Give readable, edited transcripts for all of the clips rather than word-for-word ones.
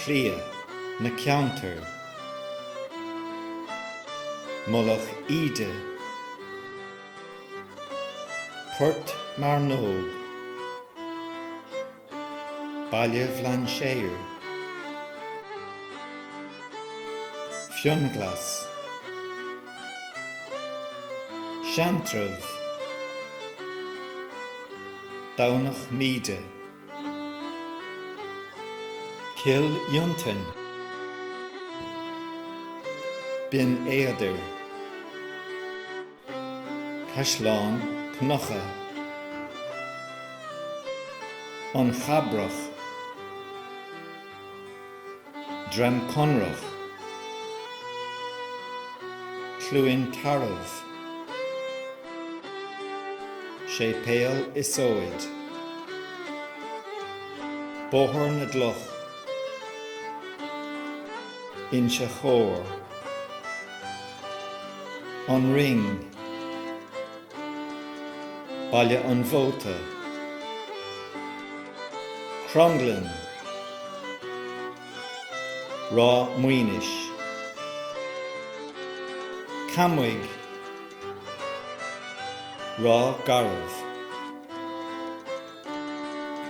clia na ceantar, Mullach ide, Port mar nóg, Baile bhlean séir, Fionglas, Shantrav, Downach Mide, Kill Yuntin, Bin Éadir, Cashlán Knocha, An Chabrach, Dram Conrach, Clúin Tarav, sé Péal Isoid, Bóthar na Dloch, Inse Chór, An Ring, Baile an Vóta, Cronglin, Rá Muinish, Camwig, Rá Garav,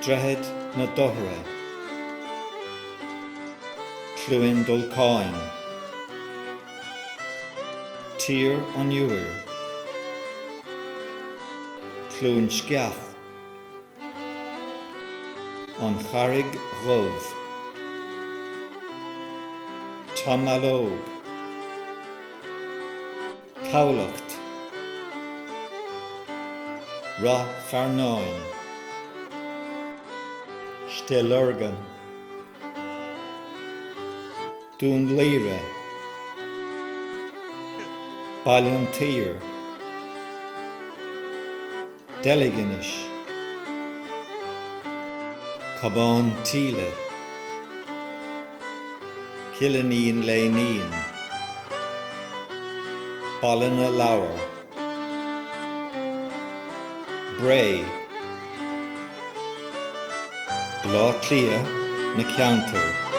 Drehead na Dohra, Clúin Dulcáin, Tír an Uair, Clúin Sceath, An Charig Rov, Tamalog, Cowlacht, Ra Farnáin, Stelurgan, Dún Líre, Bailon Tír, Deliganish, Cabán Tíle, Killineen Léineen, Ballina Lower, Bray, Blá Clia na Ceantar,